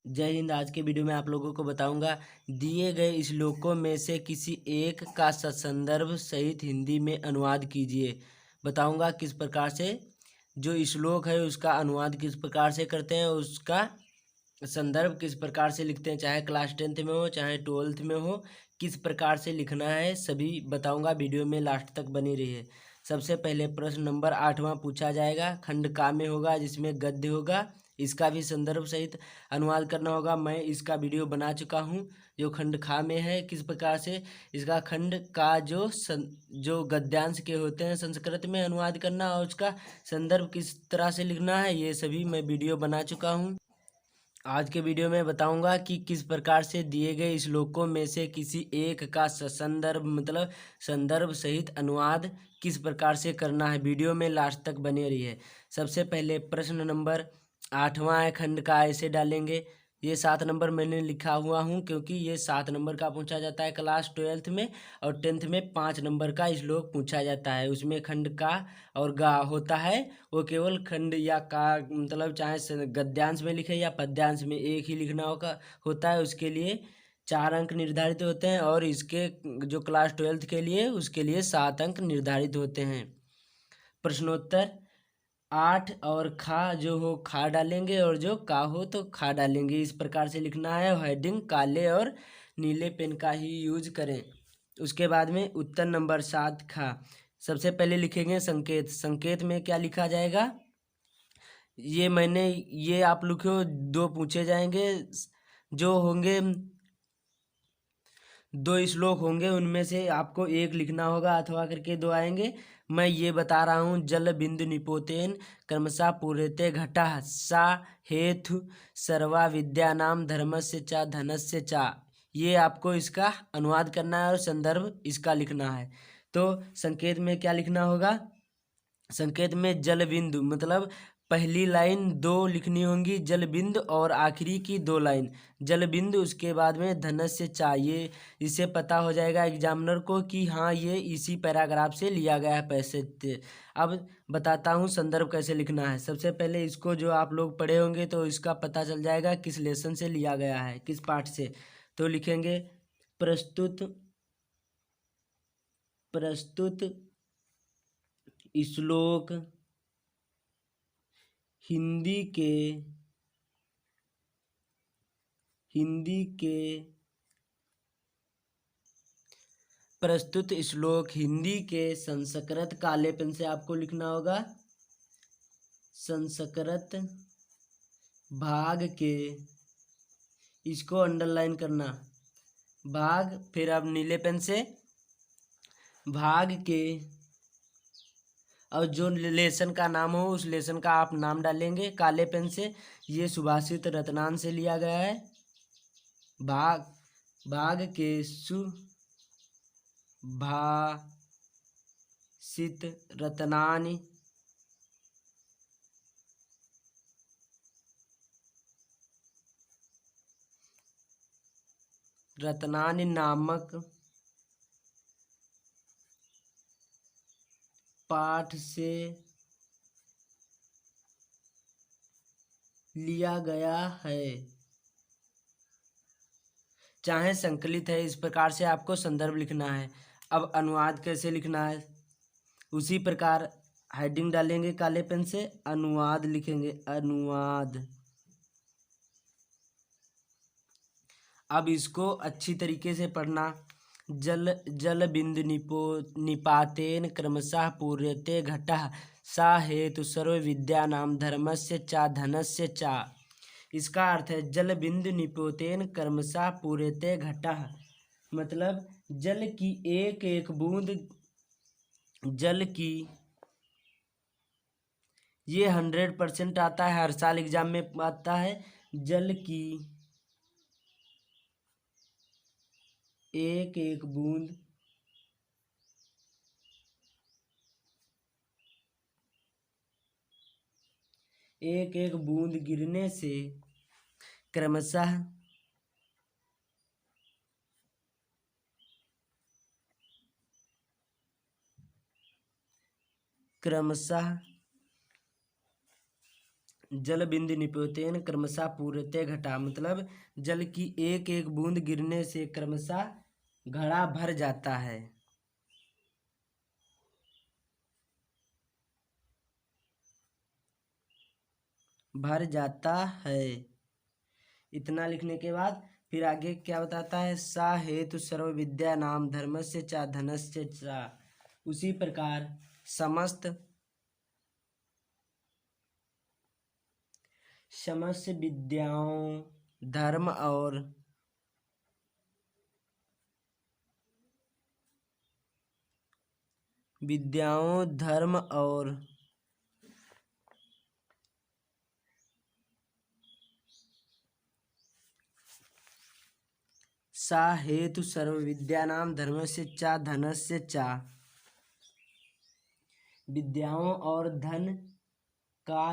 जय हिंद। आज के वीडियो में आप लोगों को बताऊंगा दिए गए श्लोकों में से किसी एक का संदर्भ सहित हिंदी में अनुवाद कीजिए। बताऊंगा किस प्रकार से जो श्लोक है उसका अनुवाद किस प्रकार से करते हैं, उसका संदर्भ किस प्रकार से लिखते हैं, चाहे क्लास 10th में हो चाहे 12th में हो, किस प्रकार से लिखना है सभी बताऊंगा। वीडियो में लास्ट तक बनी रहिए। सबसे पहले प्रश्न नंबर 8वां पूछा जाएगा, खंड का में होगा जिसमें गद्य होगा। इसका भी संदर्भ सहित अनुवाद करना होगा। मैं इसका वीडियो बना चुका हूँ। जो खंड खा में है किस प्रकार से इसका खंड का जो गद्यांश के होते हैं संस्कृत में अनुवाद करना और उसका संदर्भ किस तरह से लिखना है, ये सभी मैं वीडियो बना चुका हूँ। आज के वीडियो में बताऊंगा कि किस प्रकार से दिए गए श्लोकों में से किसी एक का संदर्भ मतलब संदर्भ सहित अनुवाद किस प्रकार से करना है। वीडियो में लास्ट तक बने रहिए। सबसे पहले प्रश्न नंबर 8वां है, खंड का ऐसे डालेंगे। ये 7 नंबर मैंने लिखा हुआ हूँ क्योंकि ये 7 नंबर का पूछा जाता है क्लास 12th में, और 10th में 5 नंबर का श्लोक पूछा जाता है। उसमें खंड का और गा होता है। वो केवल खंड या का मतलब चाहे गद्यांश में लिखे या पद्यांश में एक ही लिखना होता है। उसके लिए 4 अंक निर्धारित होते हैं और इसके जो क्लास 12th के लिए उसके लिए 7 अंक निर्धारित होते हैं। प्रश्नोत्तर 8 और खा जो हो खा डालेंगे और जो का हो तो खा डालेंगे। इस प्रकार से लिखना है। हेडिंग काले और नीले पेन का ही यूज करें। उसके बाद में उत्तर नंबर 7 खा। सबसे पहले लिखेंगे संकेत। संकेत में क्या लिखा जाएगा, ये आप लिखो। 2 पूछे जाएंगे, जो होंगे 2 श्लोक होंगे, उनमें से आपको एक लिखना होगा अथवा करके 2 आएंगे। मैं ये बता रहा हूँ। जल बिंदु निपोतेन क्रमशः पूर्यते घटा सा हेतु सर्वा विद्यानाम धर्मस्य च धनस्य च। ये आपको इसका अनुवाद करना है और संदर्भ इसका लिखना है। तो संकेत में क्या लिखना होगा, संकेत में जल बिंदु मतलब पहली लाइन 2 लिखनी होंगी जल बिंदु और आखिरी की 2 लाइन जल बिंदु। उसके बाद में धनस्य चाहिए। इससे पता हो जाएगा एग्जामिनर को कि हाँ ये इसी पैराग्राफ से लिया गया है पैसेज। अब बताता हूँ संदर्भ कैसे लिखना है। सबसे पहले इसको जो आप लोग पढ़े होंगे तो इसका पता चल जाएगा किस लेसन से लिया गया है, किस पाठ से। तो लिखेंगे प्रस्तुत श्लोक हिंदी के प्रस्तुत श्लोक हिंदी के संस्कृत काले पेन से आपको लिखना होगा। संस्कृत भाग के, इसको अंडरलाइन करना भाग, फिर अब नीले पेन से भाग के, और जो लेसन का नाम हो उस लेसन का आप नाम डालेंगे काले पेन से। ये सुभाषित रत्नान से लिया गया है। भाग के सुभाषित रत्नानि नामक पाठ से लिया गया है। चाहे संकलित है, इस प्रकार से आपको संदर्भ लिखना है। अब अनुवाद कैसे लिखना है, उसी प्रकार हेडिंग डालेंगे काले पेन से, अनुवाद लिखेंगे अनुवाद। अब इसको अच्छी तरीके से पढ़ना। जल बिंदु निपातेन क्रमशः पूर्यते घटः सा हेतु सर्व विद्या नाम धर्मस्य च धनस्य च। इसका अर्थ है जल बिंदु निपोतेन क्रमशः पूर्यते घटः मतलब जल की एक एक बूंद, जल की ये 100% आता है, हर साल एग्जाम में आता है। जल की एक एक बूंद एक एक बूंद गिरने से क्रमशः जल बिंदु निपोतेन क्रमशः पूर्णतः घटा, मतलब जल की एक एक बूंद गिरने से क्रमशः घड़ा भर जाता है। भर जाता है। इतना लिखने के बाद फिर आगे क्या बताता है, सा हेतु सर्व विद्या नाम धर्मस्य च धनस्य च। उसी प्रकार समस्त विद्याओं, धर्म और सा हेतु सर्व विद्यानां धर्मस्य च धनस्य च। विद्याओं और धन का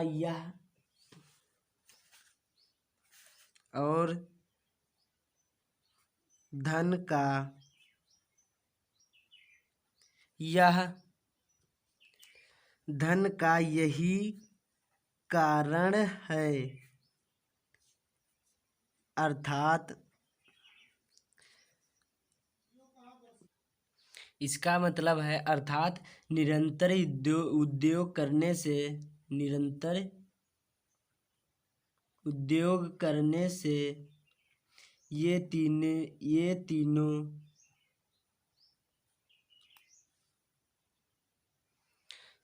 यह धन का यही कारण है, अर्थात इसका मतलब है अर्थात निरंतर उद्योग करने से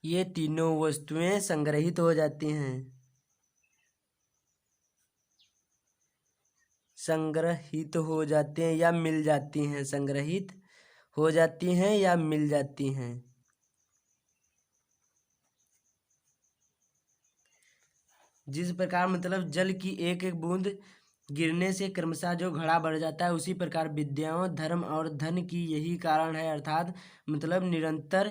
ये तीनों वस्तुएं संग्रहित हो जाती हैं। संग्रहित हो जाते हैं या मिल जाती हैं। संग्रहित हो जाती हैं या मिल जाती हैं। जिस प्रकार मतलब जल की एक एक बूंद गिरने से क्रमशः जो घड़ा बढ़ जाता है, उसी प्रकार विद्याओं, धर्म और धन की यही कारण है, अर्थात मतलब निरंतर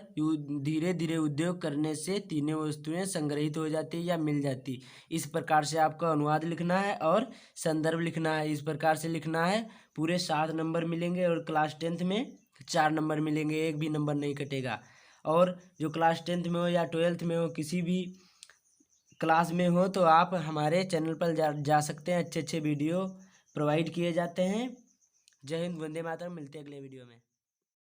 धीरे धीरे उद्योग करने से तीनों वस्तुएं संग्रहित हो जाती या मिल जाती। इस प्रकार से आपको अनुवाद लिखना है और संदर्भ लिखना है। इस प्रकार से लिखना है। पूरे 7 नंबर मिलेंगे और क्लास 10th में 4 नंबर मिलेंगे, एक भी नंबर नहीं कटेगा। और जो क्लास 10th में हो या 12th में हो, किसी भी क्लास में हो, तो आप हमारे चैनल पर जा सकते हैं। अच्छे अच्छे वीडियो प्रोवाइड किए जाते हैं। जय हिंद, वंदे मातरम। मिलते हैं अगले वीडियो में।